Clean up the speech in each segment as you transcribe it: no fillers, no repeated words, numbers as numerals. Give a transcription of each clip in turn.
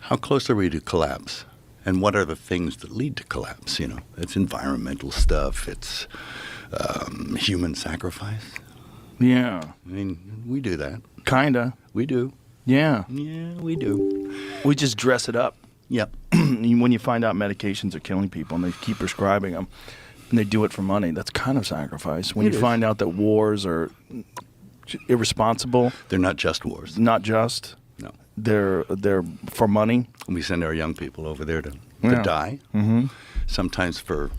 how close are we to collapse? And what are the things that lead to collapse? You know, it's environmental stuff. It's human sacrifice. Yeah. I mean, we do that. Kinda. We do. Yeah. Yeah, we do. We just dress it up. Yep. When you find out medications are killing people and they keep prescribing them and they do it for money, that's kind of sacrifice. When you find out that wars are irresponsible. They're not just wars. Not just. No. They're for money. We send our young people over there to die. Mm-hmm. Sometimes for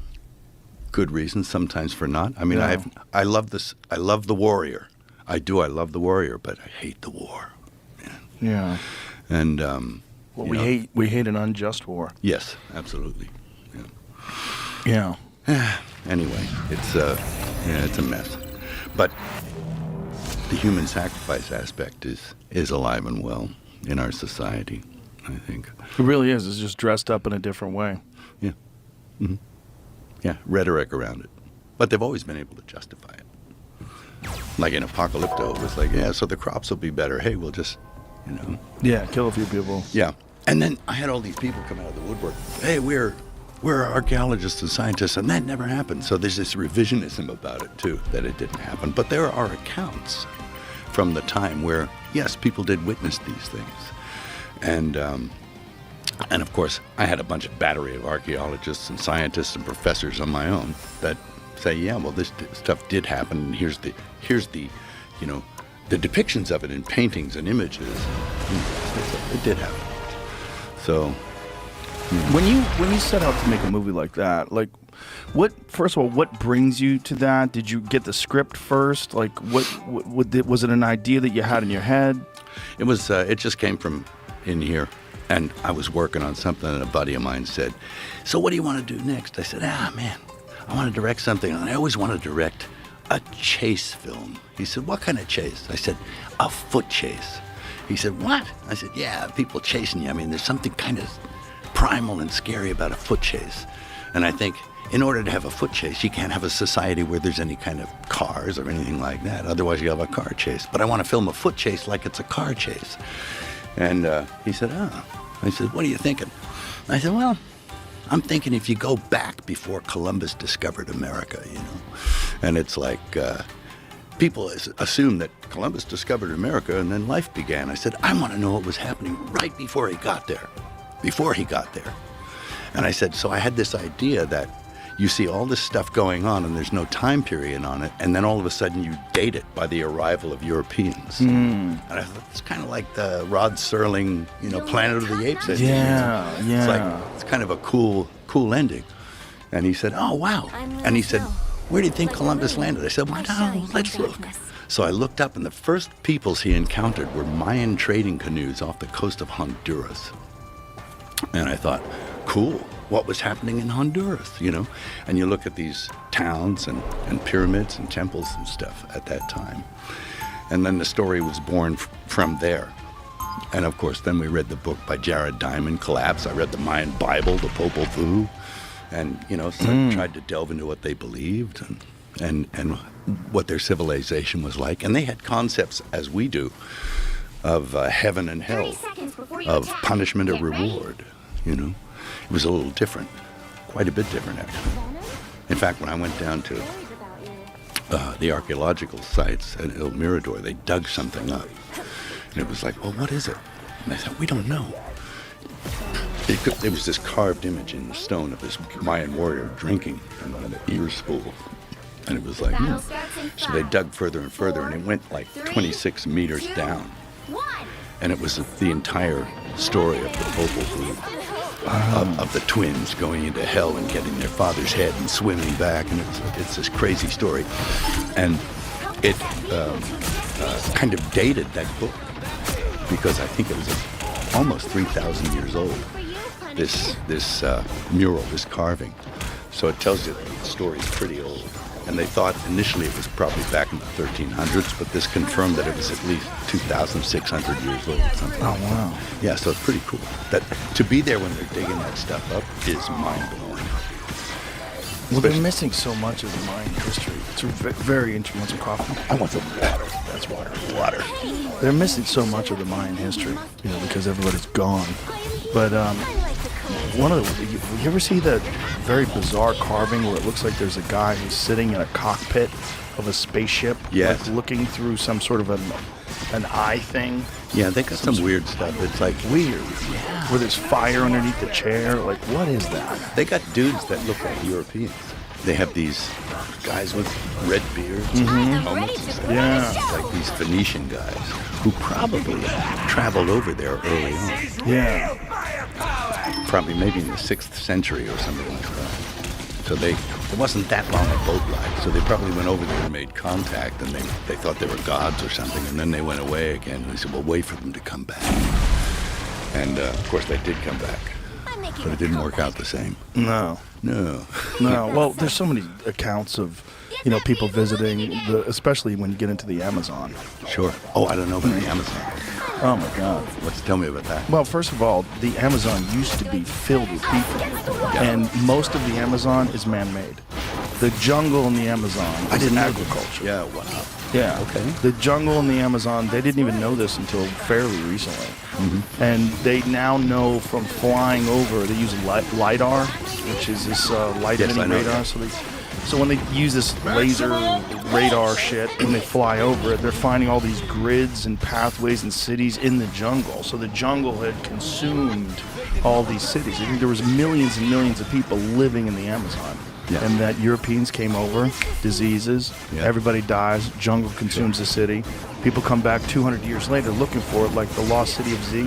good reasons, sometimes for not. I mean, Yeah. I love this. I love the warrior. I do. I love the warrior, but I hate the war. Yeah. And well, we hate an unjust war. Yes, absolutely. Yeah. Anyway, it's a mess. But the human sacrifice aspect is alive and well in our society, I think. It really is. It's just dressed up in a different way. Yeah. Mm-hmm. Yeah, rhetoric around it. But they've always been able to justify it. Like in Apocalypto, it was like, yeah, so the crops will be better. Hey, we'll just, you know. Yeah, kill a few people. Yeah. And then I had all these people come out of the woodwork. Hey, we're archaeologists and scientists, and that never happened. So there's this revisionism about it, too, that it didn't happen. But there are accounts from the time where, yes, people did witness these things. And of course, I had a battery of archaeologists and scientists and professors on my own that say, yeah, well, this stuff did happen. And here's the, you know, the depictions of it in paintings and images. It did happen. So, when you set out to make a movie like that, like, first of all, what brings you to that? Did you get the script first? Like, was it an idea that you had in your head? It was. It just came from in here, and I was working on something, and a buddy of mine said, "So what do you want to do next?" I said, man, I want to direct something, and I always want to direct a chase film. He said, "What kind of chase?" I said, "A foot chase." He said, "What?" I said, "Yeah, people chasing you. I mean, there's something kind of primal and scary about a foot chase." And I think in order to have a foot chase, you can't have a society where there's any kind of cars or anything like that. Otherwise, you have a car chase. But I want to film a foot chase like it's a car chase. And he said, I said, "What are you thinking?" I said, "Well, I'm thinking if you go back before Columbus discovered America, you know." And it's like people assume that Columbus discovered America and then life began. I said, "I want to know what was happening right before he got there. And I said, so I had this idea that you see all this stuff going on and there's no time period on it, and then all of a sudden you date it by the arrival of Europeans. And I thought it's kind of like the Rod Serling, you know, Planet of the Apes ending. Yeah. It's like, it's kind of a cool ending. And he said, "Oh, wow." And he said, "Where do you think Columbus landed?" I said, "Well, no, let's look." So I looked up, and the first peoples he encountered were Mayan trading canoes off the coast of Honduras. And I thought, cool, what was happening in Honduras, you know? And you look at these towns and pyramids and temples and stuff at that time. And then the story was born from there. And of course, then we read the book by Jared Diamond, Collapse. I read the Mayan Bible, the Popol Vuh, and, you know, tried to delve into what they believed and what their civilization was like. And they had concepts, as we do, of heaven and hell, of punishment or reward, you know. It was a little different, quite a bit different, actually. In fact, when I went down to the archaeological sites at El Mirador, they dug something up. And it was like, well, what is it? And I thought, we don't know. There was this carved image in the stone of this Mayan warrior drinking from an ear spool. And it was like, So they dug further and further, and it went like 26 meters down. And it was the entire story of the Popol Vuh, of the twins going into hell and getting their father's head and swimming back. And it's this crazy story. And it kind of dated that book, because I think it was almost 3,000 years old, this mural, this carving. So it tells you that the story is pretty old. And they thought initially it was probably back in the 1300s, but this confirmed that it was at least 2,600 years old or something. Oh, wow. Yeah, so it's pretty cool. That to be there when they're digging that stuff up is mind-blowing. Well, they're missing so much of the Mayan history. It's very interesting. Want some coffee? I want some water. That's water. Water. They're missing so much of the Mayan history, you know, because everybody's gone. But one of the, you ever see that very bizarre carving where it looks like there's a guy who's sitting in a cockpit of a spaceship, Yes. like looking through some sort of an eye thing? Yeah, they got some weird stuff. It's like Weird. Where there's fire underneath the chair. Like, what is that? they got dudes that look like Europeans. They have these guys with red beards, and helmets and stuff. Yeah. Like these Phoenician guys who probably traveled over there early on. Yeah. Probably maybe in the 6th century or something like that. So it wasn't that long a boat ride. So they probably went over there and made contact, and they thought they were gods or something, and then they went away again. And they said, well, wait for them to come back. And of course they did come back, but it didn't work out the same. No. No. No. Well, there's so many accounts of, people visiting, especially when you get into the Amazon. Sure. Oh, I don't know about the Amazon. Oh my God. Tell me about that. Well, first of all, the Amazon used to be filled with people, and most of the Amazon is man-made. The jungle in the Amazon is agriculture. Yeah, wow. Yeah. Okay. The jungle in the Amazon, they didn't even know this until fairly recently. Mm-hmm. And they now know from flying over, they use LiDAR, which is this light-emitting radar. So when they use this laser radar shit, when they fly over it, they're finding all these grids and pathways and cities in the jungle. So the jungle had consumed all these cities. I think there was millions and millions of people living in the Amazon. Yeah. And that Europeans came over, diseases, everybody dies, jungle consumes the city. People come back 200 years later looking for it, like the lost city of Z,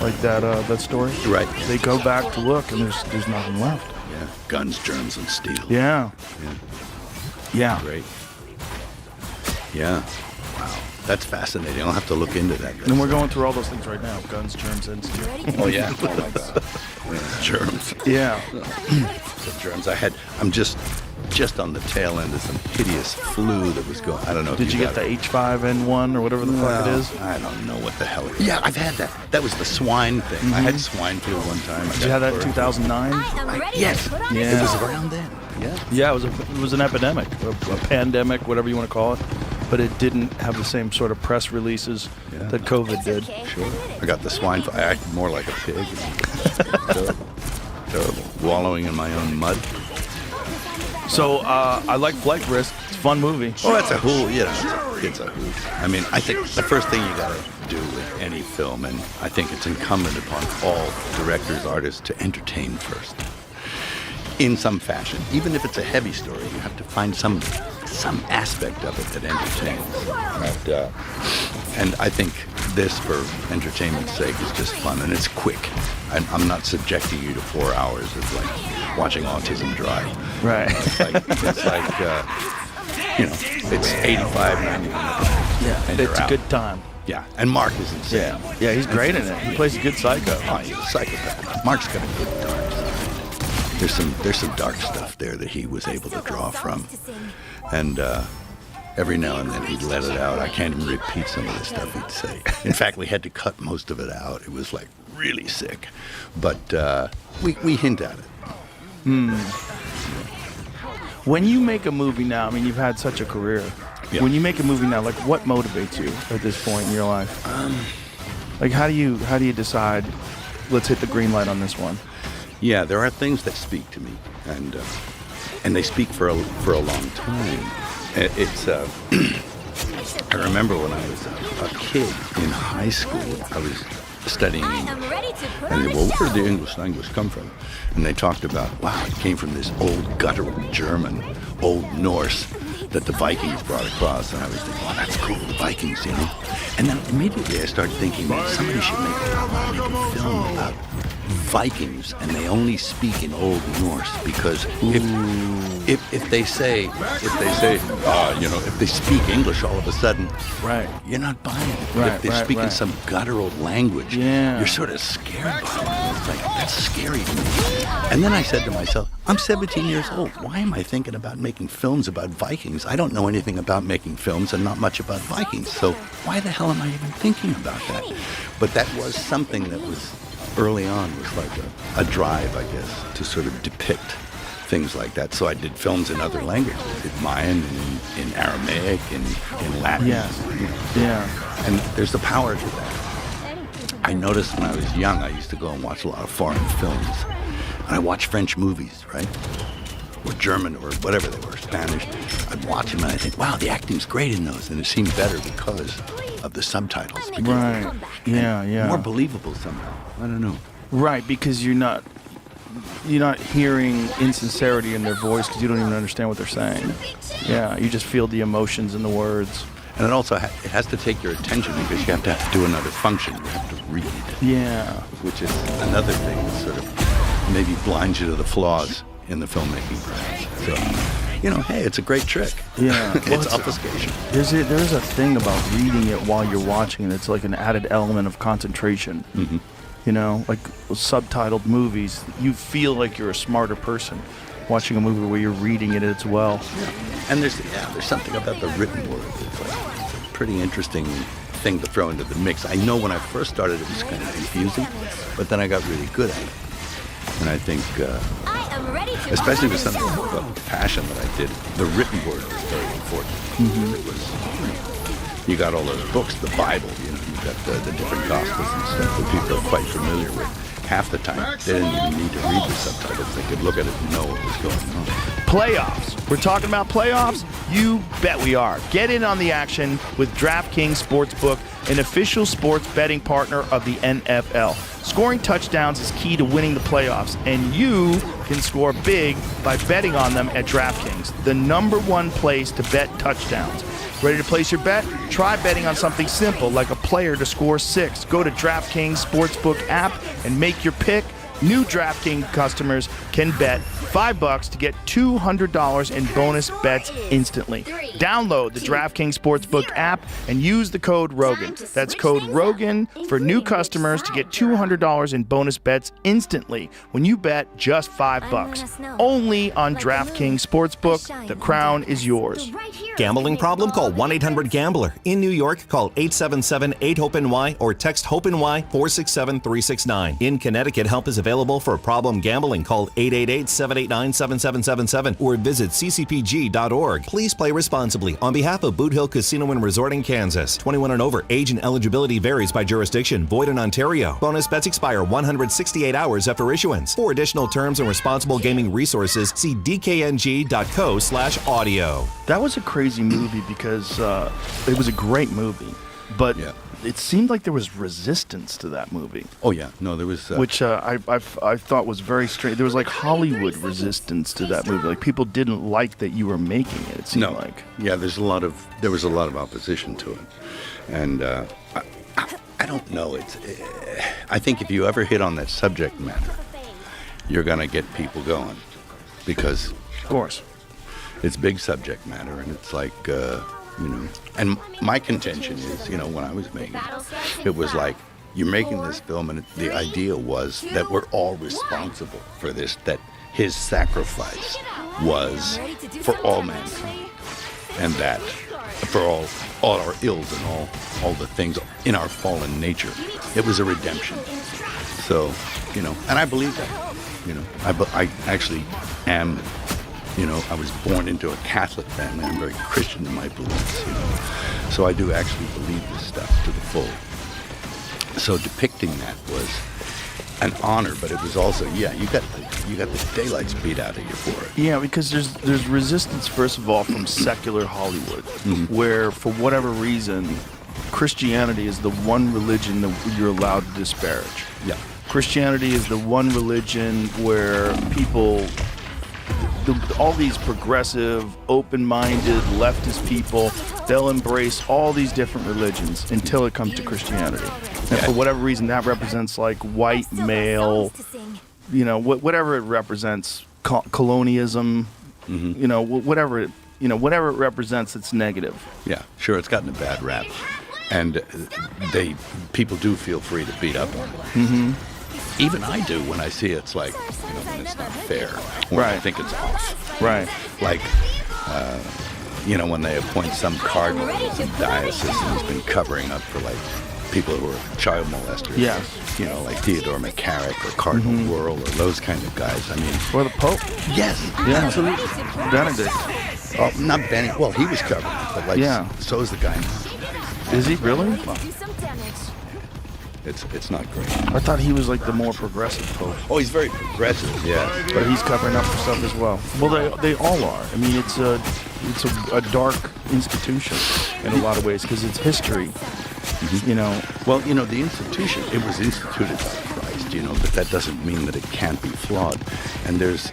like that story. Right. They go back to look, and there's nothing left. Yeah. Guns, germs, and steel. Yeah. Yeah. Great. Yeah. Wow. That's fascinating. I'll have to look into that. And we're going through all those things right now. Guns, germs, and steel. Oh, yeah. Oh, my God. Yeah. Germs. Yeah. The germs. I'm just on the tail end of some hideous flu that was going. I don't know. Did you get the H5N1 or whatever the fuck it is? I don't know what the hell it is. Yeah, I've had that. That was the swine thing. Mm-hmm. I had swine flu one time. Did you have that in 2009? Yes. Yeah. It was around then. Yeah. Yeah, it was an epidemic, a pandemic, whatever you want to call it. But it didn't have the same sort of press releases that COVID did. Sure. I got the swine flu. I acted more like a pig. Terrible. Wallowing in my own mud. So I like Flight Risk. It's a fun movie. Oh, that's a hoot. It's a hoot. I mean, I think the first thing you got to do with any film, and I think it's incumbent upon all directors, artists, to entertain first. In some fashion. Even if it's a heavy story, you have to find some aspect of it that entertains. And I think this, for entertainment's sake, is just fun, and it's quick. I'm not subjecting you to 4 hours of like watching Autism Drive. Right. It's like it's 85, 90 minutes. Yeah, and it's a good time. Yeah, and Mark is insane. Yeah, he's great in it. He plays a good psycho. Oh, he's a psychopath. Mark's got a good time. There's some dark stuff there that he was able to draw from, and every now and then he'd let it out. I can't even repeat some of the stuff he'd say. In fact, we had to cut most of it out. It was like really sick, but we hint at it. When you make a movie now, I mean, you've had such a career. Yeah. When you make a movie now, like, what motivates you at this point in your life? Like, how do you decide? Let's hit the green light on this one. Yeah, there are things that speak to me, and they speak for a long time. It's I remember when I was a kid in high school, I was studying English, and they where did the English language come from? And they talked about, wow, it came from this old guttural German, Old Norse that the Vikings brought across. And I was thinking, wow, that's cool, the Vikings, And then immediately I started thinking, man, somebody should make a film about Vikings, and they only speak in Old Norse, because if they say if they speak English all of a sudden, right, you're not buying it. Right, if they're speaking some guttural language, you're sort of scared by it. It's like, that's scary to me. And then I said to myself, I'm 17 years old. Why am I thinking about making films about Vikings? I don't know anything about making films and not much about Vikings. So why the hell am I even thinking about that? But that was something that was early on, was like a drive, I guess, to sort of depict things like that. So I did films in other languages. I did Mayan, in Aramaic, in Latin. Yeah. And there's the power to that. I noticed when I was young, I used to go and watch a lot of foreign films. And I watched French movies, right? Or German or whatever they were, Spanish. I'd watch them and I think, wow, the acting's great in those. And it seemed better because of the subtitles. Right. Yeah. More believable somehow. I don't know. Right, because you're not hearing insincerity in their voice because you don't even understand what they're saying. Yeah, you just feel the emotions in the words. And it also it has to take your attention because you have to do another function. You have to read. Yeah. Which is another thing that sort of maybe blinds you to the flaws in the filmmaking, perhaps. So, hey, it's a great trick. Yeah. It's obfuscation. There's a thing about reading it while you're watching it. It's like an added element of concentration. Mm-hmm. Like subtitled movies, you feel like you're a smarter person watching a movie where you're reading it as well. Yeah. And there's something about the written word. It's a pretty interesting thing to throw into the mix. I know when I first started it was kind of confusing, but then I got really good at it. And I think, especially with something about passion that I did, the written word was very important. Mm-hmm. It was, you got all those books, the Bible, you've got the different Gospels and stuff that people are quite familiar with. Half the time, they didn't even need to read the subtitles. They could look at it and know what was going on. Playoffs. We're talking about playoffs? You bet we are. Get in on the action with DraftKings Sportsbook, an official sports betting partner of the NFL. Scoring touchdowns is key to winning the playoffs, and you can score big by betting on them at DraftKings, the #1 place to bet touchdowns. Ready to place your bet? Try betting on something simple like a player to score 6. Go to DraftKings Sportsbook app and make your pick. New DraftKings customers can bet $5 to get $200 in bonus bets instantly. Download the DraftKings Sportsbook app and use the code Rogan. That's code Rogan for new customers to get $200 in bonus bets instantly when you bet just $5. Only on DraftKings Sportsbook. The crown is yours. Gambling problem? Call 1-800-GAMBLER. In New York, call 877-8-HOPE-NY or text HOPE-NY 467-369. In Connecticut, help is available for problem gambling. Call 888-789-7777 or visit ccpg.org. Please play responsibly. On behalf of Boot Hill Casino and Resort in Kansas, 21 and over, age and eligibility varies by jurisdiction. Void in Ontario. Bonus bets expire 168 hours after issuance. For additional terms and responsible gaming resources, see dkng.co/audio. That was a crazy movie because it was a great movie, but it seemed like there was resistance to that movie. Oh yeah, no, there was, which I thought was very strange. There was like Hollywood resistance to that movie. Like people didn't like that you were making it. It seemed like there was a lot of opposition to it, and I don't know. I think if you ever hit on that subject matter, you're gonna get people going because, of course, it's big subject matter, and it's like. And my contention is, when I was making it, it was like, you're making this film, and the idea was that we're all responsible for this, that his sacrifice was for all mankind, and that for all our ills and all the things in our fallen nature, it was a redemption. So, and I believe that, I actually am. I was born into a Catholic family. I'm very Christian in my beliefs, So I do actually believe this stuff to the full. So depicting that was an honor, but it was also, you got the daylights beat out of you for it. Yeah, because there's resistance, first of all, from secular Hollywood, where for whatever reason, Christianity is the one religion that you're allowed to disparage. Yeah. Christianity is the one religion where people... all these progressive, open-minded, leftist people, they'll embrace all these different religions until it comes to Christianity. And for whatever reason, that represents like white male, whatever it represents, colonialism, whatever it represents, it's negative. Yeah, sure, it's gotten a bad rap, and people do feel free to beat up on it. Mm-hmm. Even I do when I see it's like, when it's not fair. When I think it's off. Right. Like, when they appoint some cardinal in some diocese and he's been covering up for, like, people who are child molesters. Yeah. Like Theodore McCarrick or Cardinal Wuerl or those kind of guys. I mean. Or the Pope. Yes. Yeah. Absolutely. Benedict. Oh, not Benny. Well, he was covering it, but, like, so is the guy now. Is he really? It's not great. I thought he was like the more progressive pope. Oh, he's very progressive, yes. But he's covering up for stuff as well. Well, they all are. I mean, it's a dark institution in a lot of ways because it's history. You know. Well, you know, the institution, it was instituted by Christ, you know, but that doesn't mean that it can't be flawed. And there's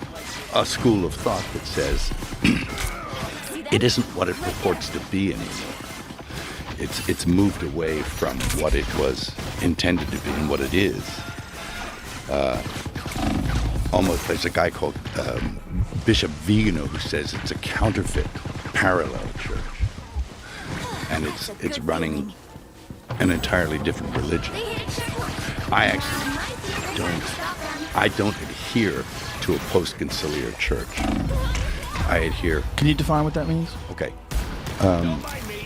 a school of thought that says it isn't what it purports to be anymore. It's moved away from what it was intended to be and what it is. Almost, there's a guy called Bishop Vigano who says it's a counterfeit parallel church. And it's running an entirely different religion. I don't adhere to a post-conciliar church. I adhere. Can you define what that means? Okay.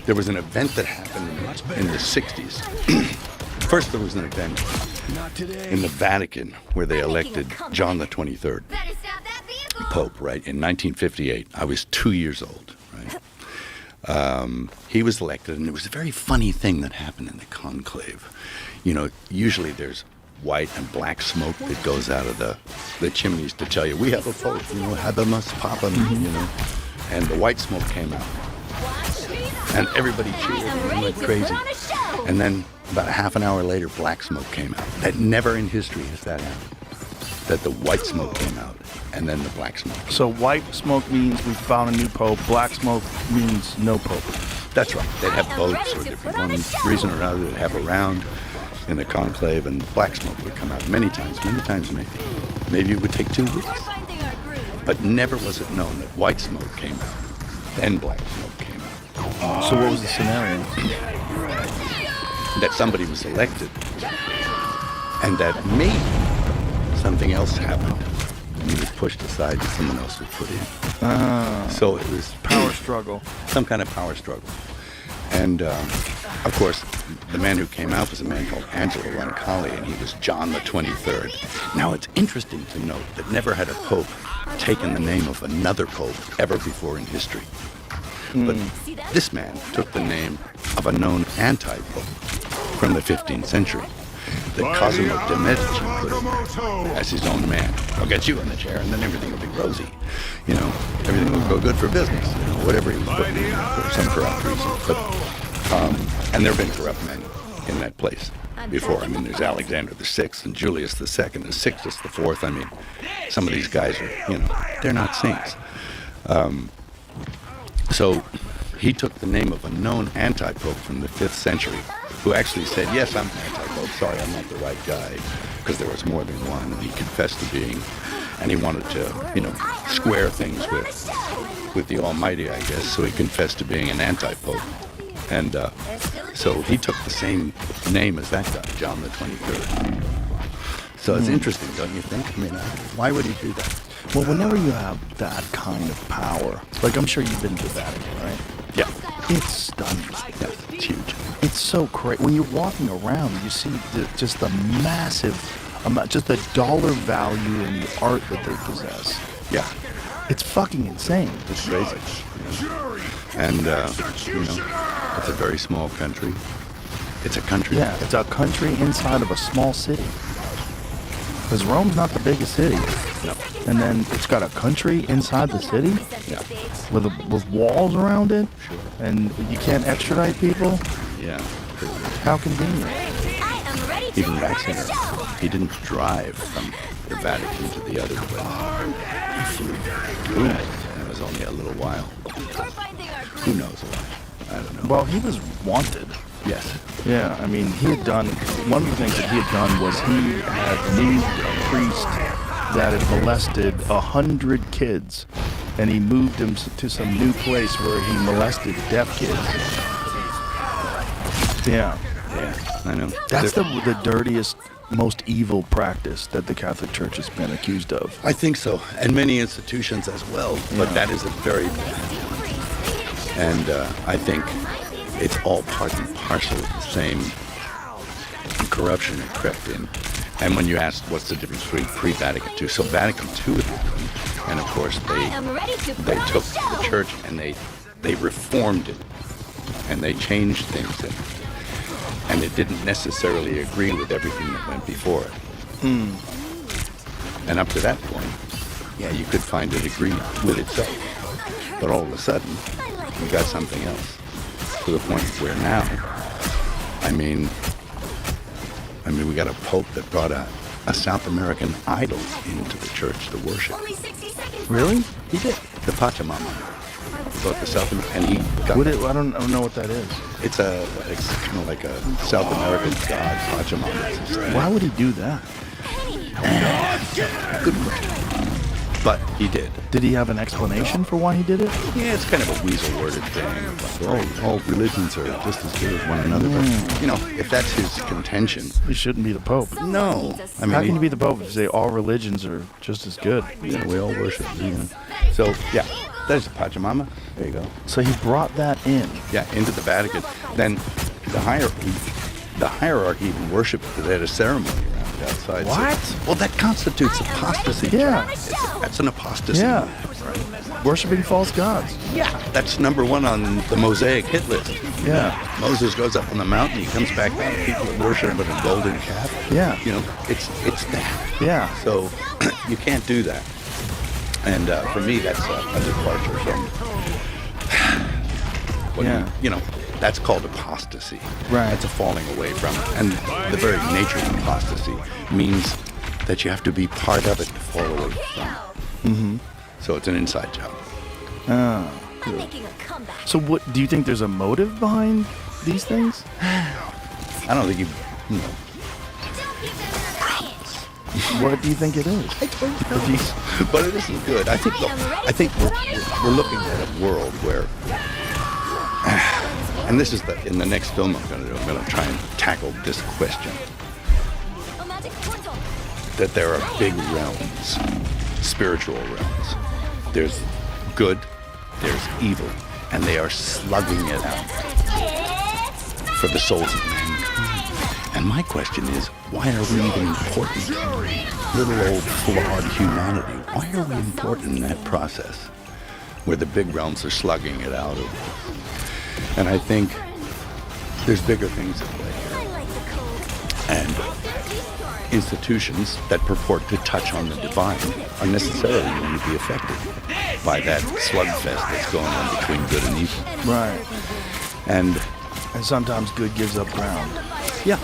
There was an event that happened in the 60s. First, there was an event in the Vatican where they elected John the 23rd Pope, right, in 1958. I was 2 years old, right? He was elected, and it was a very funny thing that happened in the conclave. You know, usually there's white and black smoke that goes out of the chimneys to tell you, we have a pope, you know, habemus papam, you know. And the white smoke came out. And everybody cheered and went crazy. And then about a half an hour later, black smoke came out. That never in history has that happened. That the white smoke came out and then the black smoke. So white smoke means we found a new pope. Black smoke means no pope. That's right. They'd have boats or different ones. Reason or another, they'd have a round in the conclave, and black smoke would come out many times maybe. Maybe it would take 2 weeks. But never was it known that white smoke came out, then black smoke came out. So what was the scenario? That somebody was elected, and that maybe something else happened. He was pushed aside and someone else was put in. So it was Power struggle. some kind of power struggle. And, of course, the man who came out was a man called Angelo Roncalli, and he was John the 23rd. Now, it's interesting to note that never had a pope taken the name of another pope ever before in history. But this man took the name of a known anti-pope from the 15th century that Cosimo de' Medici put in as his own man. I'll get you in the chair, and then everything will be rosy. You know, everything will go good for business. You know, whatever he was putting in there for some corrupt reason. But, and there have been corrupt men in that place before. I mean, there's Alexander VI and Julius II and Sixtus IV. I mean, some of these guys are, you know, they're not saints. So he took the name of a known anti-pope from the 5th century who actually said, yes, I'm anti-pope, sorry, I'm not the right guy, because there was more than one, and he confessed to being, and he wanted to, you know, square things with the Almighty, I guess, so he confessed to being an anti-pope. And so he took the same name as that guy, John the 23rd. So it's interesting, don't you think? I mean, why would he do that? Well, whenever you have that kind of power, like I'm sure you've been to the Vatican, right? Yeah. It's stunning. Yeah, it's huge. It's so crazy. When you're walking around, you see just the massive amount, just the dollar value in the art that they possess. Yeah. It's fucking insane. It's crazy. And, you know, it's a very small country. It's a country. Yeah, it's a country inside of a small city. Because Rome's not the biggest city. No. And then it's got a country inside the city? Yeah. With walls around it? Sure. And you can't extradite people? Yeah. How convenient. Even Ratzinger, he didn't drive from the Vatican to the other place. He flew. And it was only a little while. Who knows why? I don't know. Well, he was wanted. Yes. Yeah, I mean, he had done, one of the things that he had done was he had moved a priest that had molested 100 kids, and he moved him to some new place where he molested deaf kids. Yeah. Yeah, I know. That's the dirtiest, most evil practice that the Catholic Church has been accused of. I think so, and many institutions as well, but that is a very bad one. And I think it's all part and parcel of the same corruption that crept in. And when you asked what's the difference between pre-Vatican II, so Vatican II happened, and of course they took the church and they reformed it, and they changed things in it. and it didn't necessarily agree with everything that went before it. And up to that point, yeah, you could find it agreed with itself. But all of a sudden, you got something else, to the point where now, I mean, we got a pope that brought a South American idol into the church to worship. Really? He did. The Pachamama. Brought the South American, and he got. I don't know what that is. It's kind of like a South American god, Pachamama. Why would he do that? Good question. But he did. Did he have an explanation for why he did it? Yeah, it's kind of a weasel-worded thing. Like, all religions are just as good as one another. But, you know, if that's his contention... He shouldn't be the Pope. No. I mean, how can you be the Pope if you say all religions are just as good? Yeah, we all worship. You know. So, yeah, there's the Pachamama. There you go. So he brought that in. Yeah, into the Vatican. Then the hierarchy even worshipped it. They had a ceremony around outside. What? So, well, that constitutes apostasy. Yeah. That's an apostasy. Yeah. Worshipping false gods. Yeah. That's number one on the Mosaic hit list. Yeah. Moses goes up on the mountain, he comes back down, people are worshiping a golden calf. Yeah. You know, it's that. Yeah. So you can't do that. And for me, that's a departure from what you know, that's called apostasy. Right. That's a falling away from it. And the very nature of apostasy means that you have to be part of it to fall away from it. Mm-hmm. So it's an inside job. Oh, good. So what, do you think there's a motive behind these things? I don't think you know. What do you think it is? I don't know. But it isn't good. I think we're looking at a world where, and this is in the next film I'm going to do. I'm going to try and tackle this question. That there are big realms, spiritual realms. There's good, there's evil, and they are slugging it out for the souls of mankind. And my question is, why are we even important? Little old flawed humanity. Why are we important in that process where the big realms are slugging it out of us? And I think there's bigger things at play here. And institutions that purport to touch on the divine are necessarily going to be affected by that slugfest that's going on between good and evil. Right. And sometimes good gives up ground. Yeah,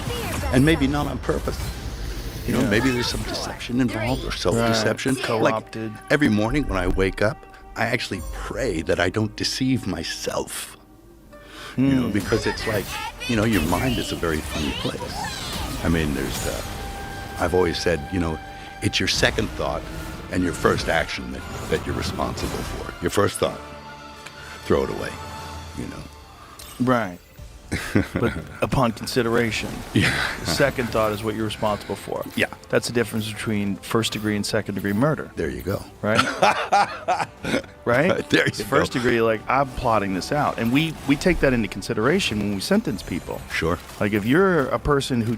and maybe not on purpose. You know, maybe there's some deception involved or self-deception. Right. Co-opted. Like every morning when I wake up, I actually pray that I don't deceive myself. You know, because it's like, you know, your mind is a very funny place. I mean, I've always said, you know, it's your second thought and your first action that you're responsible for. Your first thought, throw it away, you know. Right. But upon consideration, the second thought is what you're responsible for. Yeah. That's the difference between first degree and second degree murder. There you go. Right? Right? There you It's first go. degree, like, I'm plotting this out. And we take that into consideration when we sentence people. Sure. Like, if you're a person who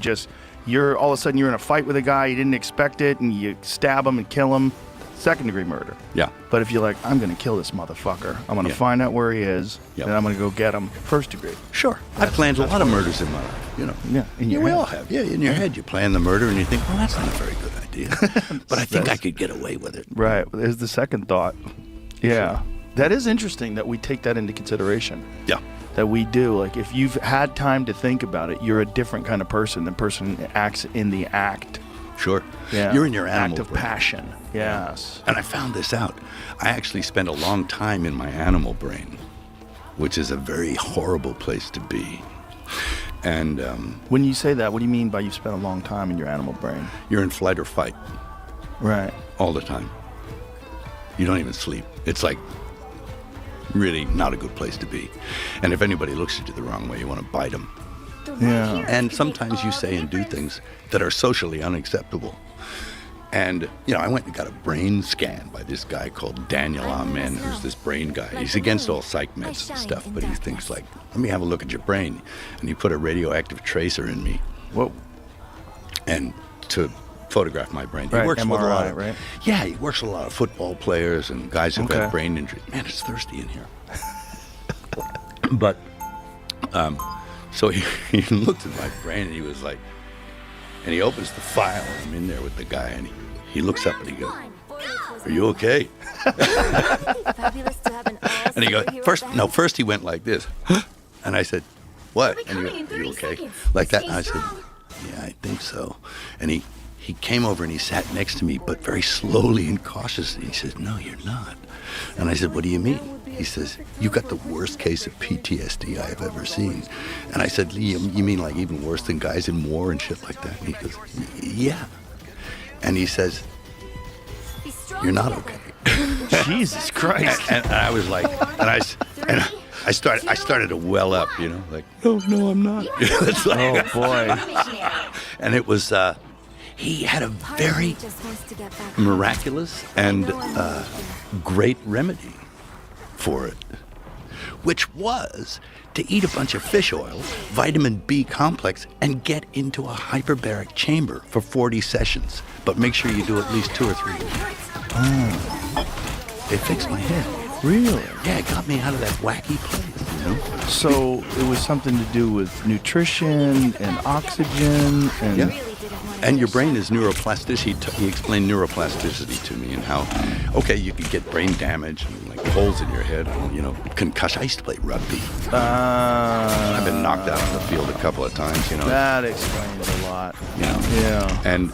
you're all of a sudden you're in a fight with a guy, you didn't expect it, and you stab him and kill him, second degree murder. Yeah. But if you're like, I'm going to kill this motherfucker, I'm going to find out where he is, Yep. and I'm going to go get him, first degree. Sure. I've planned a lot of murders in my life, you know. Yeah, in your we head. all have. Yeah, in your head, you plan the murder and you think, well, that's not a very good idea. But I think I could get away with it. Right. There's the second thought. Yeah. That is interesting that we take that into consideration. Yeah. That we do. Like, if you've had time to think about it, you're a different kind of person than person that acts in the act. Sure. Yeah. You're in your animal act of brain. passion. Yes. And I found this out. I actually spent a long time in my animal brain, which is a very horrible place to be. And When you say that, what do you mean by you spent a long time in your animal brain? you're in flight or fight Right. all the time. You don't even sleep. It's like really not a good place to be. And if anybody looks at you the wrong way, you want to bite them. Yeah. And sometimes you say and do things that are socially unacceptable. And, you know, I went and got a brain scan by this guy called Daniel Amen, who's this brain guy. He's against all psych meds and stuff, but he thinks like, let me have a look at your brain. And he put a radioactive tracer in me. Whoa. And to photograph my brain. Right, He works with a MRI, lot of, right? Yeah, he works with a lot of football players and guys who've Okay. had brain injuries. Man, it's thirsty in here. But So he looked at my brain and he was like, and he opens the file and I'm in there with the guy and he looks up and he goes, "Are you okay?" And he goes, first he went like this. And I said, "What?" And he goes, "Are you okay?" Like that. And I said, "Yeah, I think so." And he came over and he sat next to me, but very slowly and cautiously. He says, "No, you're not." And I said, "What do you mean?" He says, "You got the worst case of PTSD I've ever seen." And I said, "You mean like even worse than guys in war and shit like that?" And he goes, "Yeah." And he says, "You're not okay." Jesus Christ. And I was like, I started to well up, you know, like, no, I'm not. It's like, Oh, boy. and it was, he had a very miraculous and great remedy for it, which was to eat a bunch of fish oil, vitamin B complex, and get into a hyperbaric chamber for 40 sessions. But make sure you do at least 2 or 3 weeks. It fixed my head. Really? Yeah, it got me out of that wacky place, you know? So it was something to do with nutrition and oxygen and... Yeah. And your brain is neuroplasticity. He explained neuroplasticity to me and how, okay, you could get brain damage and like holes in your head, and, you know, concussion. I used to play rugby. I've been knocked out on the field a couple of times, you know. That explains a lot. You know. Yeah. And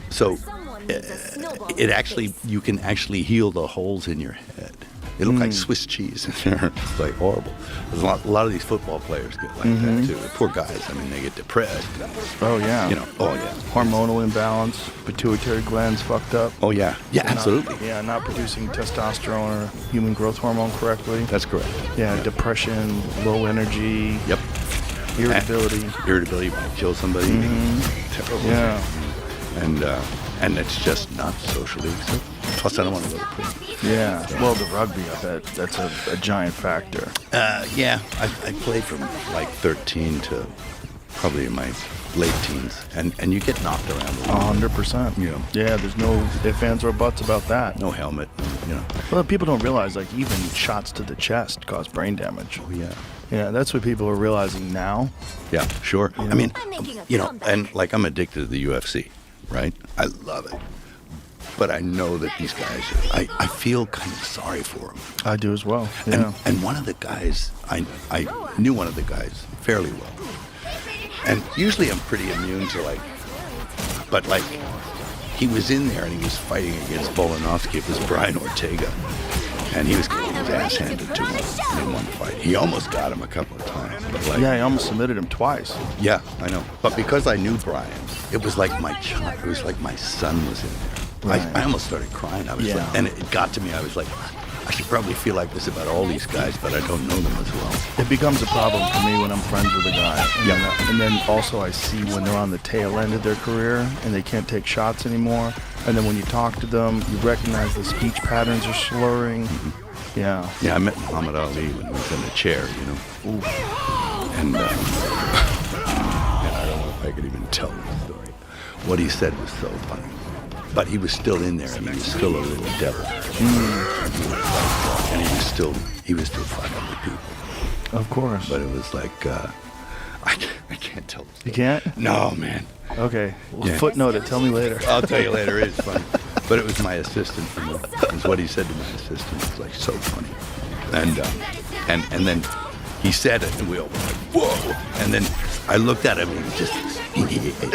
so it actually, you can actually heal the holes in your head. They look like Swiss cheese. It's like horrible. There's a lot of these football players get like that too. The poor guys, I mean, they get depressed. Oh, yeah. You know, oh yeah. Hormonal imbalance, pituitary glands fucked up. Oh yeah. Yeah, absolutely. Not producing testosterone or human growth hormone correctly. That's correct. Yeah, depression, low energy. Yep. Irritability. Irritability might kill somebody. Terrible. Yeah. And it's just not socially acceptable. Plus, I don't want to go to prison. Yeah. Well, the rugby, I bet that's a giant factor. Yeah, I played from like 13 to probably in my late teens, and you get knocked around a lot. 100%. You know. Yeah, there's no ifs, ands, or buts about that. No helmet, you know. Well, people don't realize, like, even shots to the chest cause brain damage. Oh yeah. Yeah, that's what people are realizing now. Yeah, sure. You know? I mean, you know, and like I'm addicted to the UFC, right? I love it. But I know that these guys, I feel kind of sorry for them. I do as well. Yeah. And one of the guys, I knew one of the guys fairly well. And usually I'm pretty immune to but like, he was in there and he was fighting against Volkanovski. It was Brian Ortega. And he was getting his ass handed to him in one fight. He almost got him a couple of times. But like, Yeah, I almost submitted him twice. yeah, I know. But because I knew Brian, it was like my child, it was like my son was in there. Right. I almost started crying. I was like, and it got to me. I was like, I should probably feel like this about all these guys, but I don't know them as well. It becomes a problem for me when I'm friends with a guy. And then also I see when they're on the tail end of their career and they can't take shots anymore. And then when you talk to them, you recognize the speech patterns are slurring. Yeah. Yeah, I met Muhammad Ali when he was in a chair, you know. Ooh. And I don't know if I could even tell the story. What he said was so funny. But he was still in there, and he was still a little devil. And he was still fucking with people. Of course. But it was like, I can't tell the story. You can't? No, man. Okay. Well, Yeah. Footnote it. Tell me later. I'll tell you later. It's funny. But it was my assistant. It was what he said to my assistant. It was like so funny. And then he said it, and we all were like, whoa. And then I looked at him, and he was just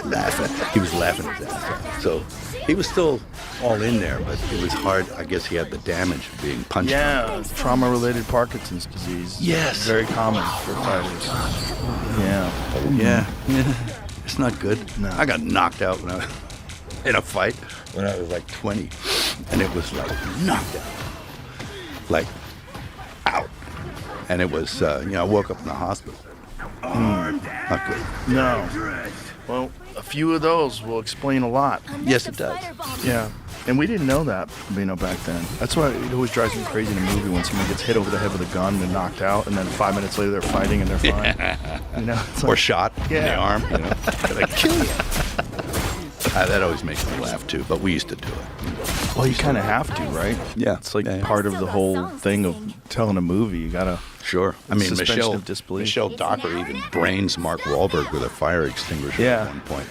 laughing. He was laughing his ass off. So he was still all in there, but it was hard. I guess he had the damage of being punched. Yeah, trauma-related Parkinson's disease. Yes. Very common for fighters. Yeah. Yeah. It's not good. No. I got knocked out when I was in a fight when I was like 20, and it was like knocked out, like out, and it was I woke up in the hospital. Not good. No. Well, a few of those will explain a lot. Yes, it does. Yeah. And we didn't know that, back then. That's why it always drives me crazy in a movie when someone gets hit over the head with a gun and knocked out, and then 5 minutes later they're fighting and they're fine. You know, it's Or like, shot in the arm. You know, gonna kill you. That always makes me laugh too. But we used to do it. well, you kind of have to, right? Yeah. It's like Yeah. part of the whole thing of telling a movie. You gotta Sure. I mean, suspension of disbelief. Michelle Docker even brains Mark Wahlberg with a fire extinguisher at one point.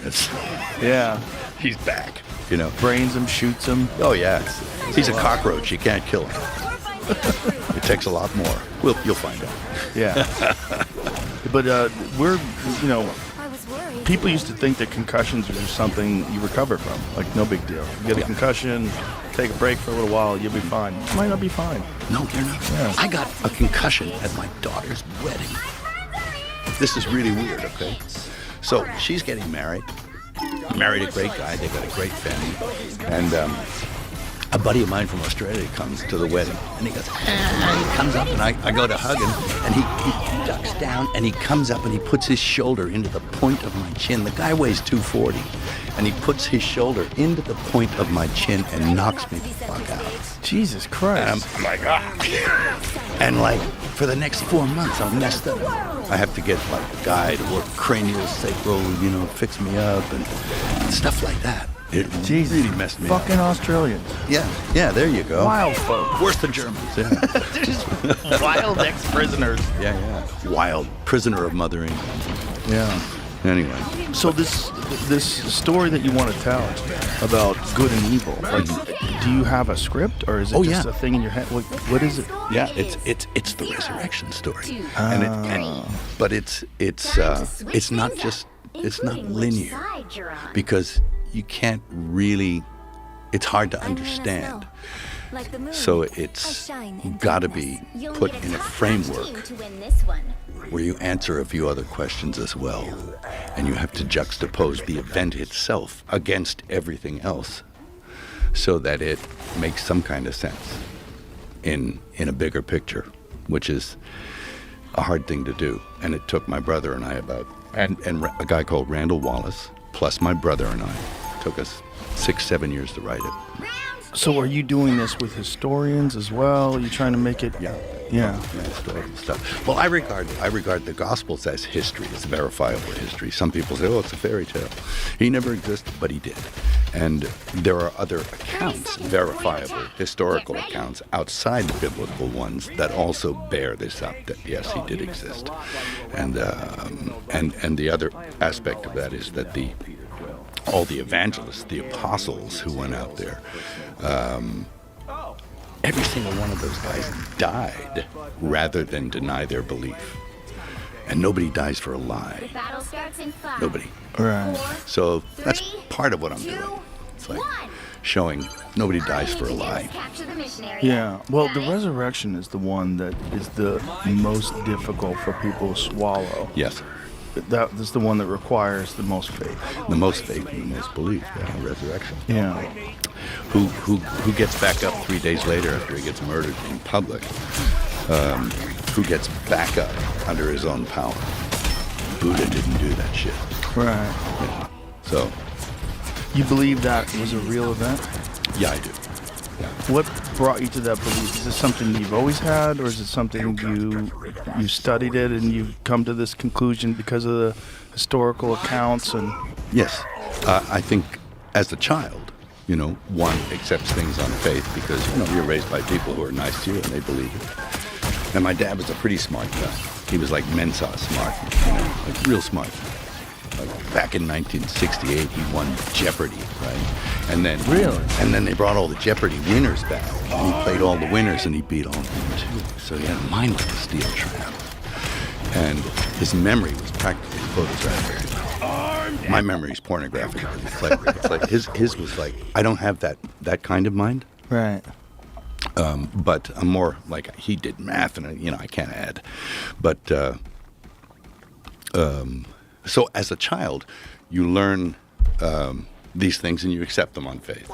He's back, you know. Brains him, shoots him. Oh, yeah. He's a cockroach. You can't kill him. It takes a lot more. You'll find out. Yeah. But we're, you know, people used to think that concussions were just something you recover from. Like, no big deal. You get a concussion, take a break for a little while, you'll be fine. You might not be fine. No, you're not. Yeah. I got a concussion at my daughter's wedding. This is really weird, okay? So she's getting married. Married a great guy. They got a great family. And a buddy of mine from Australia comes to the wedding. And he goes, he comes up, and I go to hug him. And he ducks down, and he comes up, and he puts his shoulder into the point of my chin. The guy weighs 240. And he puts his shoulder into the point of my chin and knocks me the fuck out. Jesus Christ. And I'm like, And like, for the next 4 months, I'm messed up. I have to get like a guy to work cranial sacral, you know, fix me up and stuff like that. It really messed me up. Fucking Australians. Yeah, there you go. Wild folk. Worse than Germans, yeah. Wild ex-prisoners. Yeah. Wild prisoner of Mother England. Yeah. Anyway. So this story that you want to tell about good and evil, like, do you have a script, or is it just a thing in your head? What is it? Yeah, it's the resurrection story, but it's not linear, because you can't really. It's hard to understand. So it's got to be put in a framework where you answer a few other questions as well. And you have to juxtapose the event itself against everything else so that it makes some kind of sense in a bigger picture, which is a hard thing to do. And it took my brother and I and a guy called Randall Wallace, plus my brother and I, took us 6-7 years to write it. So are you doing this with historians as well? Are you trying to make it? Yeah, historical stuff. Well, I regard the Gospels as history, as verifiable history. Some people say, oh, it's a fairy tale. He never existed, but he did. And there are other accounts, verifiable historical accounts outside the biblical ones that also bear this up, that yes, he did exist. And the other aspect of that is that all the evangelists, the apostles who went out there, every single one of those guys died rather than deny their belief. And nobody dies for a lie. Nobody. Right. So that's part of what I'm doing. It's like showing nobody dies for a lie. Yeah. Well, the resurrection is the one that is the most difficult for people to swallow. Yes. That is the one that requires the most faith. The most faith and the most belief, resurrection. Yeah. Who gets back up 3 days later after he gets murdered in public? Who gets back up under his own power? Buddha didn't do that shit. Right. Yeah. So. You believe that was a real event? Yeah, I do. Yeah. What brought you to that belief? Is this something you've always had, or is it something you studied it and you've come to this conclusion because of the historical accounts? And yes, I think as a child, one accepts things on faith because you're raised by people who are nice to you and they believe it. And my dad was a pretty smart guy. He was like Mensa smart, like real smart. Like back in 1968, he won Jeopardy, right? And then and then they brought all the Jeopardy winners back. And he played all the winners, and he beat all of them too. So he had a mind like a steel trap. And his memory was practically photographic. My memory is pornographic. It's like his was like, I don't have that kind of mind. Right. But I'm more like, he did math, and I can't add. But so as a child, you learn these things and you accept them on faith.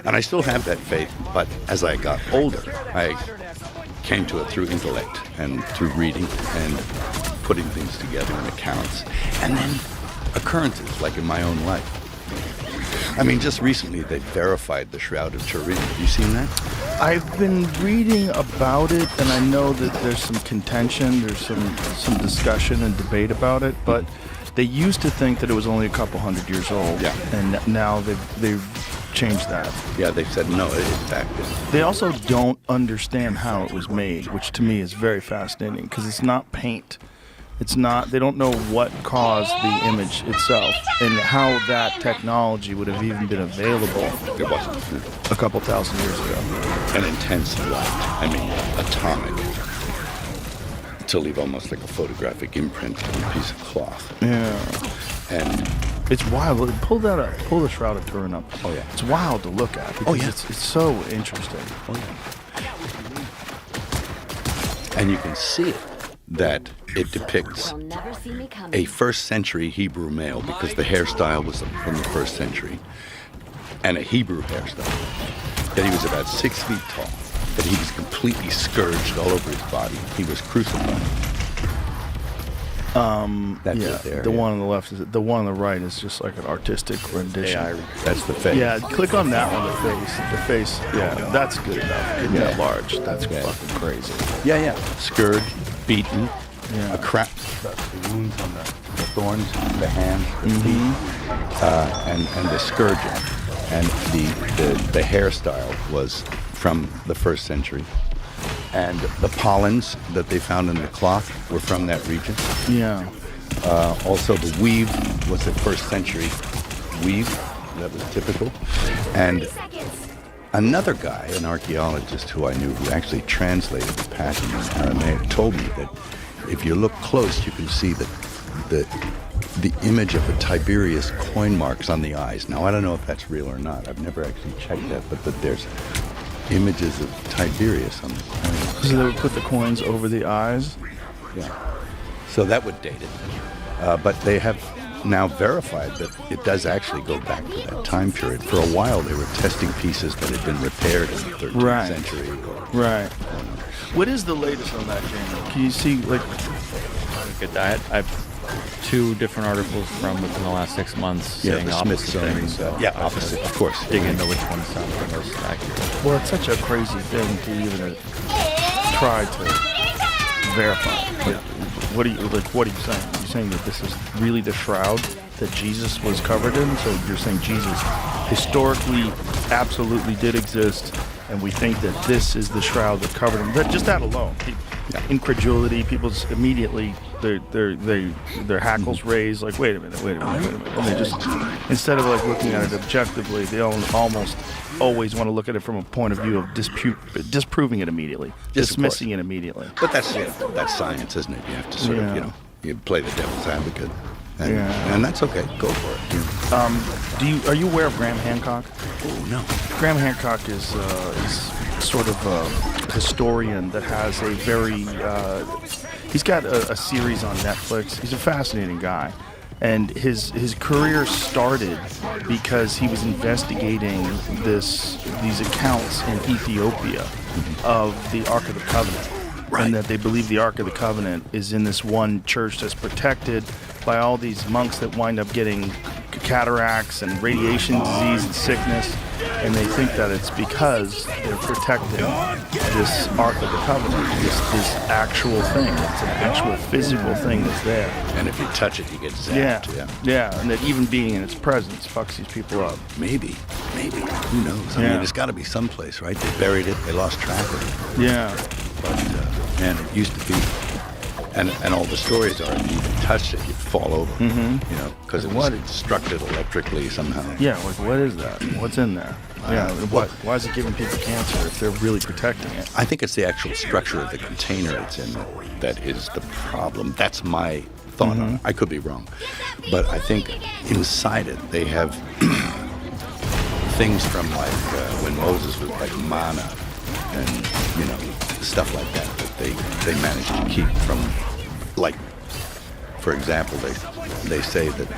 And I still have that faith, but as I got older, I came to it through intellect and through reading and putting things together in accounts. And then occurrences, like in my own life. I mean, just recently they verified the Shroud of Turin. Have you seen that? I've been reading about it, and I know that there's some contention, there's some discussion and debate about it, but they used to think that it was only a couple hundred years old. Yeah. And now they've changed that. Yeah, they said no, it's active. They also don't understand how it was made, which to me is very fascinating because it's not paint. It's not. They don't know what caused the image itself and how that technology would have even been available. It wasn't a couple thousand years ago. an intense light. I mean, atomic. To leave almost like a photographic imprint on a piece of cloth. Yeah. And it's wild. Pull that up. Pull the Shroud of Turin up. Oh, yeah. It's wild to look at. Oh, yeah. It's so interesting. oh, yeah. And you can see it, that it depicts a first century Hebrew male because the hairstyle was from the first century, and a Hebrew hairstyle. That he was about 6 feet tall, that he was completely scourged all over his body. He was crucified. That's Yeah, it there. the one on the left is the one on the right is just like an artistic rendition. That's the face. Yeah, click on that one. The face. Yeah, that's good enough. Getting that large. That's Okay. fucking crazy. Yeah, yeah. Scourged, beaten, Yeah. a crap, the wounds on the thorns, the hands, the feet, and the scourging. And the hairstyle was from the first century. And the pollens that they found in the cloth were from that region. Yeah. Also, the weave was the first century weave. That was typical. And another guy, an archaeologist who I knew who actually translated the pattern in Aramaic, told me that if you look close, you can see that the image of the Tiberius coin marks on the eyes. Now, I don't know if that's real or not. I've never actually checked that, but that there's images of Tiberius on the coin. So they would put the coins over the eyes. Yeah. So that would date it. But they have now verified that it does actually go back to that time period. For a while, they were testing pieces that had been repaired in the 13th Right. century. Right. What is the latest on that, Jamie? Can you see, like, Look at that. I've 2 different articles from within the last 6 months Yeah, saying the opposite Smithsonian. things. So Yeah, opposite, of course. dig into which one sounds the most accurate. well, it's such a crazy thing to even try to verify. Like, what are you saying? You're saying that this is really the shroud that Jesus was covered in? So you're saying Jesus historically absolutely did exist, and we think that this is the shroud that covered him. But just that alone, incredulity, people just immediately their hackles raise. Like, wait a minute, and they just, instead of like looking at it objectively, they almost always want to look at it from a point of view of disproving it immediately, Yes, of dismissing it immediately. But that's science, isn't it? You have to sort of, you play the devil's advocate. And, and that's okay. Go for it. Are you aware of Graham Hancock? Oh, no. Graham Hancock is sort of a historian that has a very he's got a series on Netflix. He's a fascinating guy, and his career started because he was investigating these accounts in Ethiopia of the Ark of the Covenant. Right. And that they believe the Ark of the Covenant is in this one church that's protected by all these monks that wind up getting cataracts and radiation disease and sickness, and they think that it's because they're protecting this Ark of the Covenant, this actual thing. It's an actual physical thing that's there. And if you touch it, you get zapped. Yeah, and that even being in its presence fucks these people up. Maybe. Who knows? I mean, it's got to be someplace, right? They buried it. They lost track of it. Yeah. But, man, it used to be. And all the stories are, if you touched it, you'd fall over. You know, because it was constructed electrically somehow. Yeah, like what is that? What's in there? Yeah, why is it giving people cancer if they're really protecting it? I think it's the actual structure of the container it's in that is the problem. That's my thought on it. I could be wrong. But I think inside it, they have things from like when Moses was like manna and, you know, stuff like that they managed to keep from, like, for example, they say that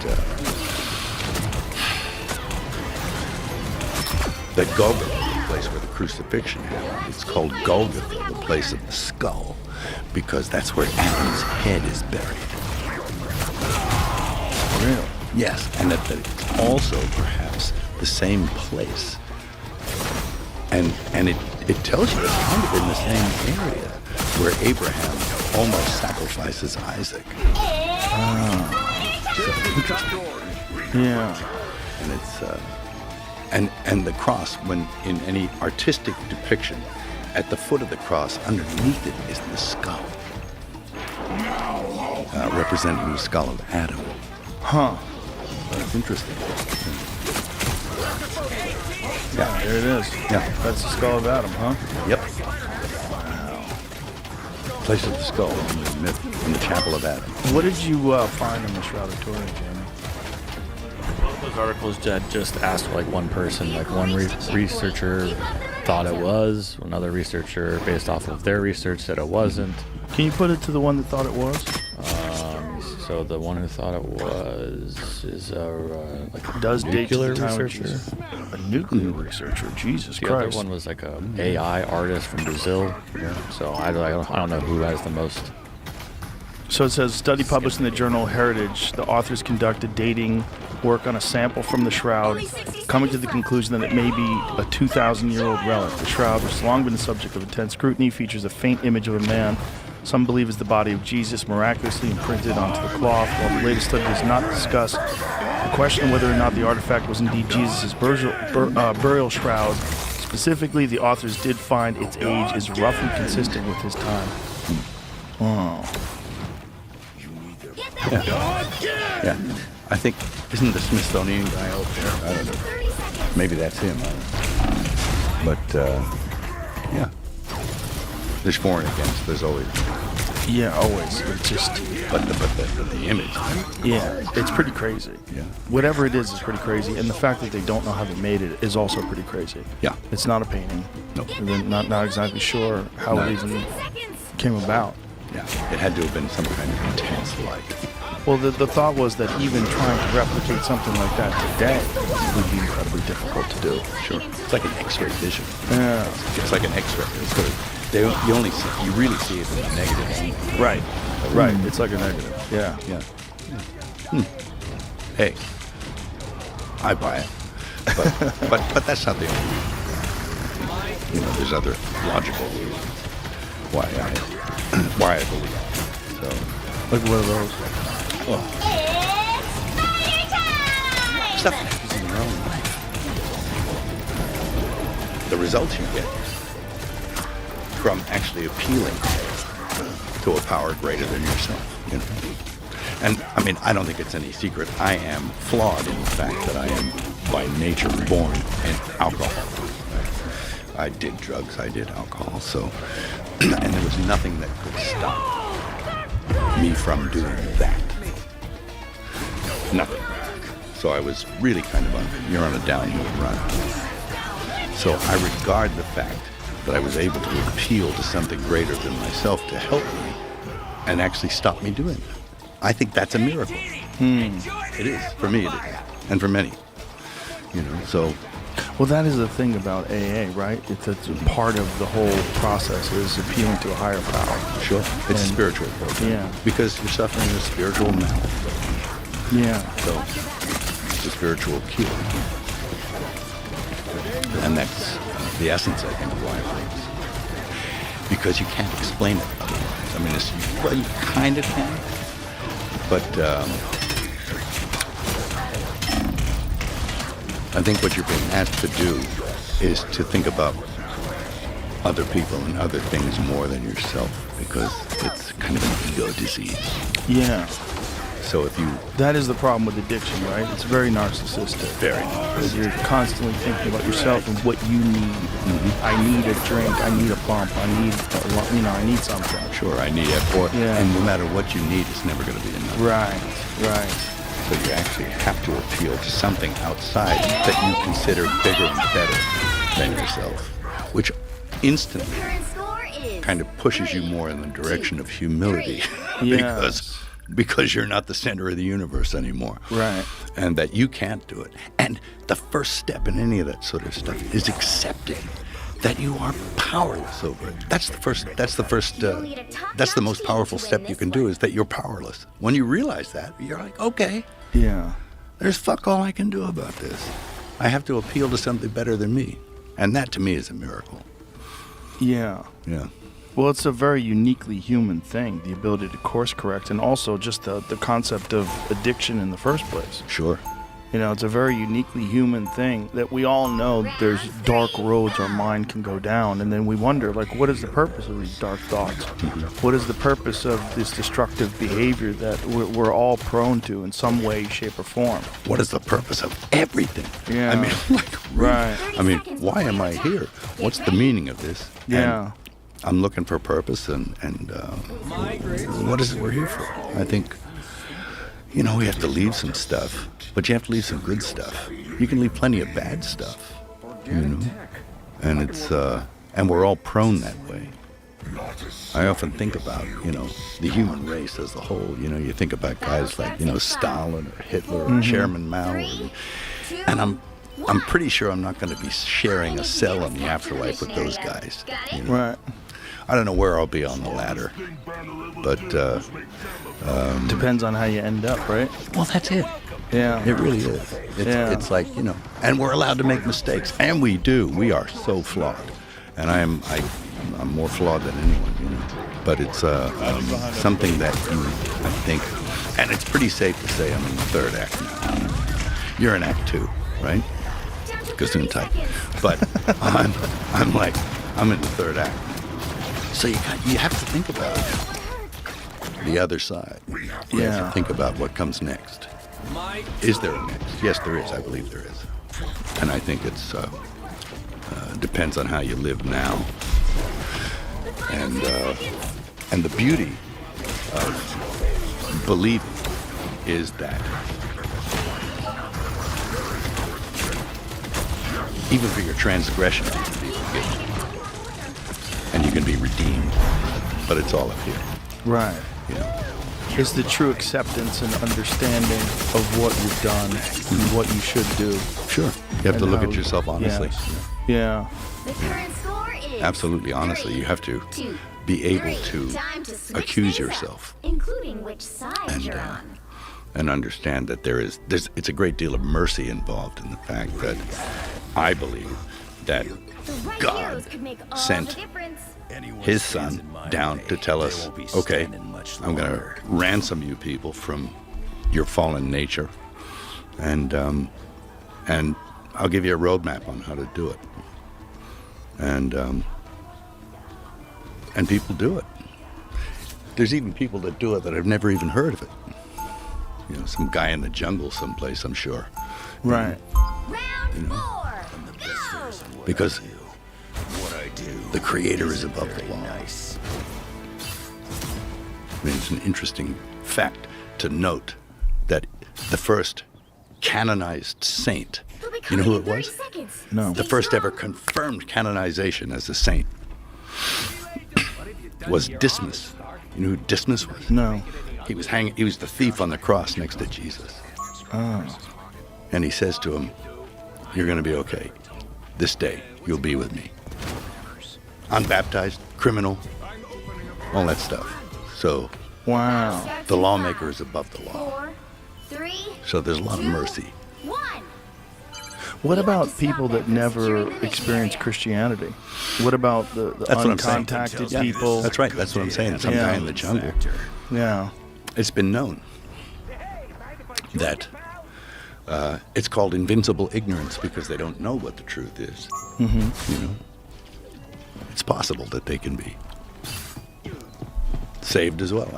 that Golgotha, the place where the crucifixion happened, it's called Golgotha, the place of the skull, because that's where Aaron's head is buried. Really? Yes, and that it's also perhaps the same place. And it tells you it's kind of in the same area where Abraham almost sacrifices Isaac. Yeah. And it's And the cross, when in any artistic depiction, at the foot of the cross, underneath it is the skull, representing the skull of Adam. Huh. That's interesting. Yeah, there it is. Yeah. That's the skull of Adam, huh? Yep. Place of the skull in the myth, in the chapel of Adam. What did you find in the Shroud of Turin, Jamie? Those articles that just asked like one person, like one researcher thought it was, another researcher based off of their research said it wasn't. Can you put it to the one that thought it was? So the one who thought it was is like a Does date to nuclear the time of researcher. Jesus. A nuclear researcher, Jesus The Christ. other one was like a AI artist from Brazil. Yeah. So I don't know who has the most. So it says, study published in the journal Heritage. The authors conducted dating work on a sample from the shroud, coming to the conclusion that it may be a 2,000-year-old relic. The shroud, which has long been the subject of intense scrutiny, features a faint image of a man some believe is the body of Jesus miraculously imprinted onto the cloth. While the latest study does not discuss the question of whether or not the artifact was indeed Jesus' burial shroud, specifically, the authors did find its age is roughly consistent with his time. Oh. Yeah. I think, isn't the Smithsonian guy out there? I don't know. Maybe that's him. But, yeah. There's for and against. There's always. Yeah, always. It's just. But the image. Yeah, it's pretty crazy. Yeah. Whatever it is pretty crazy. And the fact that they don't know how they made it is also pretty crazy. Yeah. It's not a painting. No. They're not exactly sure how it even came about. Yeah. It had to have been some kind of intense light. Well, the thought was that even trying to replicate something like that today would be incredibly difficult to do. Sure. It's like an X-ray vision. Yeah. It's like an X-ray. It's sort of, you really see it in the negative angle. Right. Right. It's like a negative. Yeah. Yeah. Hey, I buy it. But that's not the only reason. You know, there's other logical reasons why I believe it. So, Like one of those. Stuff that happens in your own life. The results you get from actually appealing to a power greater than yourself, you know. And I mean, I don't think it's any secret. I am flawed in the fact that I am by nature born an alcoholic. I did drugs, I did alcohol, so, and there was nothing that could stop me from doing that. Nothing. So I was really kind of you're on a downhill run. So I regard the fact that I was able to appeal to something greater than myself to help me and actually stop me doing that. I think that's a miracle. It is. For me, it is. And for many. You know, so. Well, that is the thing about AA, right? It's a part of the whole process is appealing to a higher power. Sure. It's a spiritual program. Yeah. Because you're suffering a spiritual malady. Yeah. So it's a spiritual cure. And that's the essence, I think, of why it works. Because you can't explain it otherwise. I mean, well, you kind of can. But I think what you're being asked to do is to think about other people and other things more than yourself, because it's kind of an ego disease. Yeah. So if you... That is the problem with addiction, right? It's very narcissistic. Very. Because you're constantly thinking about yourself and what you need. I need a drink. I need a bump. I need something. Sure, I need it. And no matter what you need, it's never going to be enough. Right. So you actually have to appeal to something outside that you consider bigger and better than yourself, which instantly kind of pushes you more in the direction of humility. Because you're not the center of the universe anymore. Right. And that you can't do it. And the first step in any of that sort of stuff is accepting that you are powerless over it. That's the most powerful step you can do, is that you're powerless. When you realize that, you're like, okay. Yeah. There's fuck all I can do about this. I have to appeal to something better than me. And that to me is a miracle. Yeah. Yeah. Well, it's a very uniquely human thing, the ability to course correct, and also just the concept of addiction in the first place. Sure. You know, it's a very uniquely human thing that we all know there's dark roads our mind can go down, and then we wonder, like, what is the purpose of these dark thoughts? What is the purpose of this destructive behavior that we're all prone to in some way, shape, or form? What is the purpose of everything? Yeah. I mean, like, Right. I mean, why am I here? What's the meaning of this? Yeah. And I'm looking for purpose, and what is it we're here for? I think, you know, we have to leave some stuff, but you have to leave some good stuff. You can leave plenty of bad stuff, you know, and it's and we're all prone that way. I often think about, you know, the human race as a whole. You know, you think about guys like, you know, Stalin or Hitler or Chairman Mao, and I'm pretty sure I'm not going to be sharing a cell in the afterlife with those guys. You know? Right. I don't know where I'll be on the ladder, but Depends on how you end up, right? well, that's it. Yeah. It really is. It's like, you know, and we're allowed to make mistakes, and we do. We are so flawed, and I'm more flawed than anyone, you know. But it's something that I think, and it's pretty safe to say I'm in the third act now. You're in act 2, right? Gesundheit. But I'm in the third act. So you have to think about the other side. You have to think about what comes next. Is there a next? Yes, there is. I believe there is. And I think it's depends on how you live now. And the beauty of believing is that even for your transgressions, you can be forgiven. And you can be redeemed. But it's all up here. Right. You know. Is the true acceptance and understanding of what you've done and what you should do. Sure. You have to look at yourself honestly. Yeah. The current score is Absolutely honestly. You have to 2. be able to Time to switch accuse things yourself. up, including which side And, you're on. and understand that it's a great deal of mercy involved in the fact that I believe that The right God arrows could make all sent the difference. his son down to tell us, okay, I'm going to ransom you people from your fallen nature, and I'll give you a roadmap on how to do it. And people do it. There's even people that do it that I've never even heard of it. You know, some guy in the jungle someplace, I'm sure. Right. Round 4. Go! Because the Creator is above the law. I mean, it's an interesting fact to note that the first canonized saint, He'll be you know coming who in it 30 was? seconds. No. The first ever confirmed canonization as a saint was Dismas. You know who Dismas was? No. He was the thief on the cross next to Jesus. Oh. And he says to him, you're going to be okay. This day, you'll be with me. Unbaptized, criminal, all that stuff. So Wow. Starts the in lawmaker is 5, above the law. 4, 3, So there's a lot of 2, mercy. 1. What about people that never experienced Christianity? What about the That's what I'm saying. uncontacted Yeah, people? That's right. That's what I'm saying. Some guy in the jungle. Yeah. It's been known that it's called invincible ignorance because they don't know what the truth is. Mm-hmm. You know, it's possible that they can be saved as well.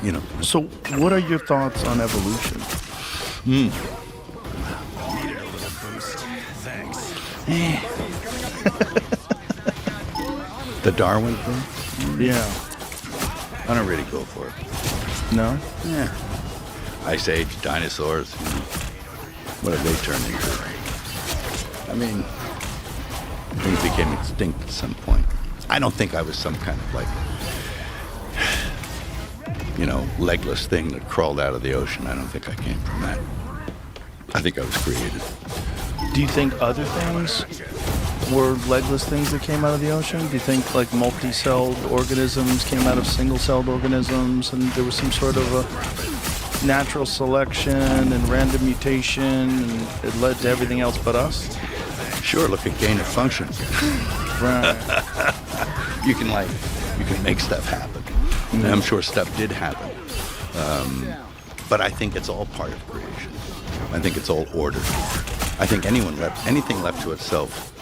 You know. So, what are your thoughts on evolution? The Darwin thing, Yeah. I don't really go for it. No? Yeah. Ice Age, dinosaurs, you know, what have they turned into? I mean, things became extinct at some point. I don't think I was some kind of like, you know, legless thing that crawled out of the ocean. I don't think I came from that. I think I was created. Do you think other things were legless things that came out of the ocean? Do you think like multi-celled organisms came out of single-celled organisms and there was some sort of a natural selection and random mutation and it led to everything else but us? Sure, look at gain of function. Right. You can make stuff happen. And I'm sure stuff did happen. But I think it's all part of creation. I think it's all order. I think anything left to itself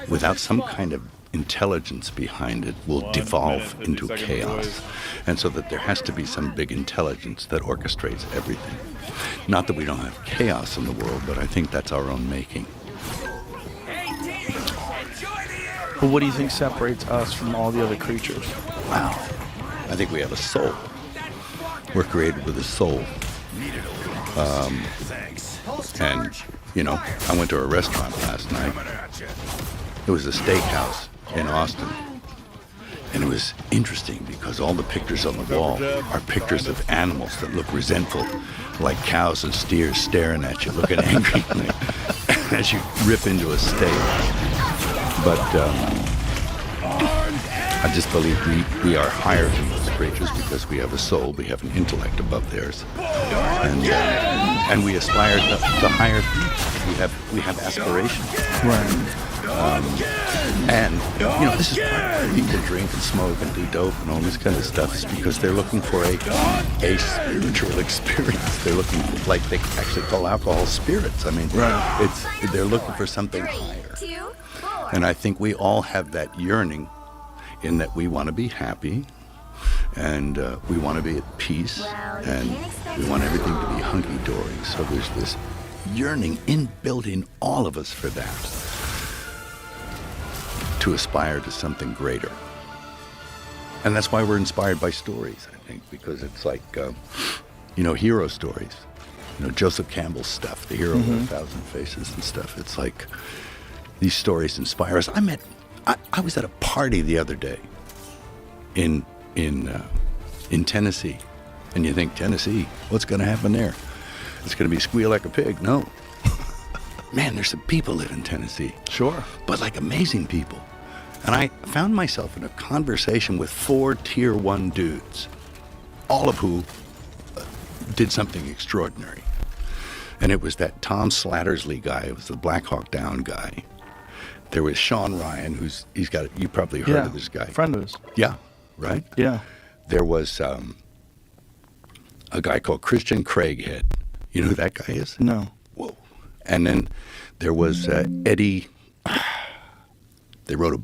without some kind of intelligence behind it will devolve into chaos. And so that there has to be some big intelligence that orchestrates everything. Not that we don't have chaos in the world, but I think that's our own making. But what do you think separates us from all the other creatures? Wow. I think we have a soul. We're created with a soul. And, you know, I went to a restaurant last night. It was a steakhouse in Austin. And it was interesting because all the pictures on the wall are pictures of animals that look resentful, like cows and steers staring at you, looking angry as you rip into a steak. But I just believe we are higher than those creatures because we have a soul, we have an intellect above theirs, and we aspire to higher things. We have aspirations. Right. And you know, this is part of people drink and smoke and do dope and all this kind of stuff is because they're looking for a spiritual experience. They're looking like they actually call alcohol spirits. I mean, they're looking for something higher. 3, 2, 4. And I think we all have that yearning in that we want to be happy and we want to be at peace and we want everything to be hunky-dory. So there's this yearning inbuilt in all of us for that, to aspire to something greater. And that's why we're inspired by stories, I think, because it's like, you know, hero stories. You know, Joseph Campbell's stuff, The Hero with a Thousand Faces and stuff. It's like these stories inspire us. I was at a party the other day in Tennessee, and you think, Tennessee, what's going to happen there? It's going to be squeal like a pig. No. Man, there's some people live in Tennessee. Sure. But like amazing people. And I found myself in a conversation with 4 tier 1 dudes, all of who did something extraordinary. And it was that Tom Slattersley guy. It was the Black Hawk Down guy. There was Sean Ryan, you probably heard of this guy. Friend of his. Yeah, right? Yeah. There was a guy called Christian Craighead. You know who that guy is? No. Whoa. And then there was Eddie. They wrote a book